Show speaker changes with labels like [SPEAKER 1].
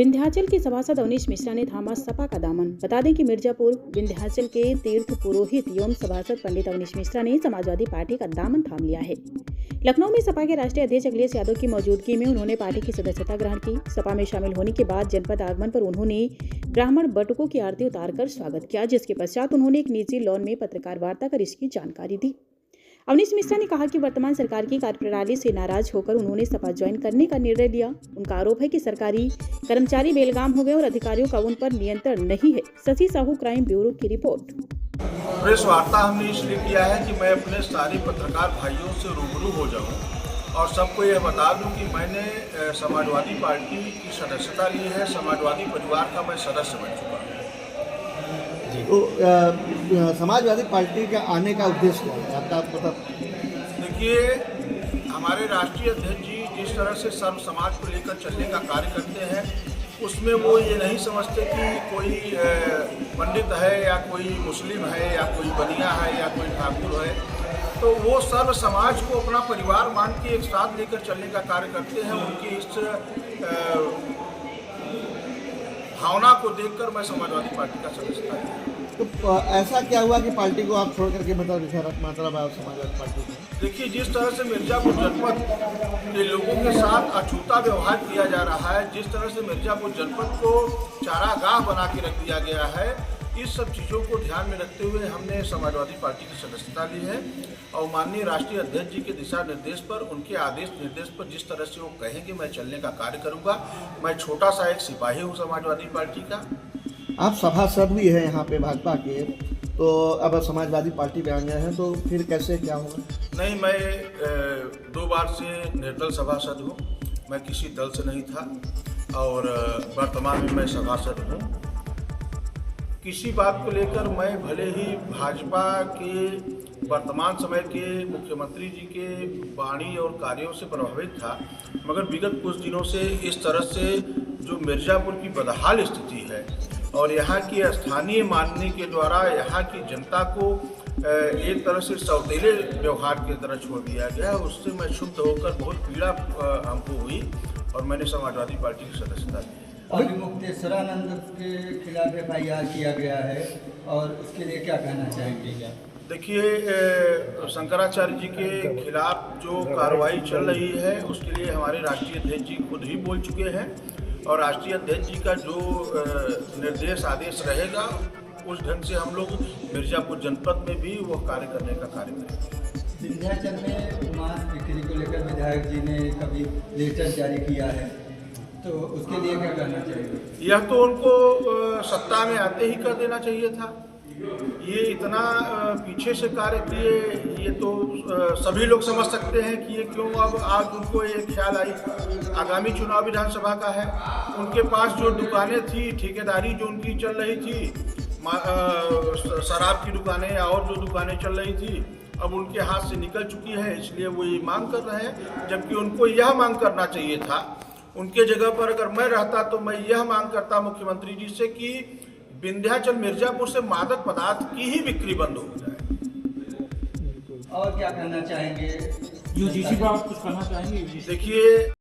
[SPEAKER 1] विंध्याचल के सभासद अवनीश मिश्रा ने थामा सपा का दामन। बता दें कि मिर्जापुर विंध्याचल के तीर्थ पुरोहित एवं सभासद पंडित अवनीश मिश्रा ने समाजवादी पार्टी का दामन थाम लिया है। लखनऊ में सपा के राष्ट्रीय अध्यक्ष अखिलेश यादव की मौजूदगी में उन्होंने पार्टी की सदस्यता ग्रहण की। सपा में शामिल होने के बाद जनपद आगमन पर उन्होंने ब्राह्मण बटुकों की आरती उतारकर स्वागत किया, जिसके पश्चात उन्होंने एक निजी लॉन में पत्रकार वार्ता कर इसकी जानकारी दी। अवनीश मिश्रा ने कहा कि वर्तमान सरकार की कार्यप्रणाली से नाराज होकर उन्होंने सपा ज्वाइन करने का निर्णय लिया। उनका आरोप है कि सरकारी कर्मचारी बेलगाम हो गए और अधिकारियों का उन पर नियंत्रण नहीं है। शशि साहू, क्राइम ब्यूरो की रिपोर्ट।
[SPEAKER 2] प्रेस वार्ता हमने इसलिए किया है कि मैं अपने सारे पत्रकार भाइयों से रूबरू हो जाऊं और सबको यह बता दूं कि मैंने समाजवादी पार्टी की सदस्यता ली है। समाजवादी परिवार का मैं सदस्य बन चुका हूँ।
[SPEAKER 3] तो समाजवादी पार्टी के आने का उद्देश्य क्या है आपका, मतलब?
[SPEAKER 2] देखिए, हमारे राष्ट्रीय अध्यक्ष जी जिस तरह से सर्व समाज को लेकर चलने का कार्य करते हैं, उसमें वो ये नहीं समझते कि कोई पंडित है या कोई मुस्लिम है या कोई बनिया है या कोई ठाकुर है। तो वो सर्व समाज को अपना परिवार मान के एक साथ लेकर चलने का कार्य करते हैं। उनकी इस भावना को देखकर मैं समाजवादी पार्टी का सदस्य था।
[SPEAKER 3] तो ऐसा क्या हुआ कि पार्टी को आप छोड़ करके मतलब आप समाजवादी पार्टी को?
[SPEAKER 2] देखिए, जिस तरह से मिर्जापुर जनपद के लोगों के साथ अछूता व्यवहार किया जा रहा है, जिस तरह से मिर्जापुर जनपद को चारागाह बना के रख दिया गया है, इस सब चीज़ों को ध्यान में रखते हुए हमने समाजवादी पार्टी की सदस्यता ली है। और माननीय राष्ट्रीय अध्यक्ष जी के दिशा निर्देश पर, उनके आदेश निर्देश पर जिस तरह से वो कहेंगे मैं चलने का कार्य करूंगा। मैं छोटा सा एक सिपाही हूँ समाजवादी पार्टी का।
[SPEAKER 3] आप सभासद भी हैं यहाँ पे भाजपा के, तो अब समाजवादी पार्टी में आ गए हैं, तो फिर कैसे क्या होगा?
[SPEAKER 2] नहीं, मैं 2 बार से निर्दल सभासद हूँ। मैं किसी दल से नहीं था और वर्तमान में मैं सभासद हूँ। किसी बात को लेकर मैं भले ही भाजपा के वर्तमान समय के मुख्यमंत्री जी के वाणी और कार्यों से प्रभावित था, मगर विगत कुछ दिनों से इस तरह से जो मिर्जापुर की बदहाल स्थिति है और यहाँ की स्थानीय माननी के द्वारा यहाँ की जनता को एक तरह से सौतेले व्यवहार की तरह छोड़ दिया गया, उससे मैं क्षुब्ध होकर बहुत पीड़ा हमको हुई और मैंने समाजवादी पार्टी की सदस्यता ली।
[SPEAKER 4] मुक्तेश्वरानंद के खिलाफ FIR किया गया है और उसके लिए क्या कहना चाहेंगे? क्या
[SPEAKER 2] देखिए, शंकराचार्य जी के खिलाफ जो कार्रवाई चल रही है उसके लिए हमारे राष्ट्रीय अध्यक्ष जी खुद ही बोल चुके हैं और राष्ट्रीय अध्यक्ष जी का जो निर्देश आदेश रहेगा उस ढंग से हम लोग मिर्जापुर जनपद में भी वो कार्य करने का कार्य करेंगे।
[SPEAKER 4] विंध्याचल में मांस बिक्री को लेकर विधायक जी ने कभी लेटर जारी किया है, तो उसके लिए क्या करना चाहिए?
[SPEAKER 2] यह तो उनको सत्ता में आते ही कर देना चाहिए था। ये इतना पीछे से कार्य किए, ये तो सभी लोग समझ सकते हैं कि ये क्यों अब आज उनको ये ख्याल आई। आगामी चुनाव विधानसभा का है, उनके पास जो दुकानें थी, ठेकेदारी जो उनकी चल रही थी, शराब की दुकानें या और जो दुकानें चल रही थी, अब उनके हाथ से निकल चुकी है, इसलिए वो ये मांग कर रहे हैं। जबकि उनको यह मांग करना चाहिए था, उनके जगह पर अगर मैं रहता तो मैं यह मांग करता मुख्यमंत्री जी से कि विंध्याचल मिर्जापुर से मादक पदार्थ की ही बिक्री बंद हो जाए।
[SPEAKER 4] और क्या कहना चाहेंगे?
[SPEAKER 5] यूजीसी को आप कुछ कहना चाहेंगे?
[SPEAKER 2] देखिए,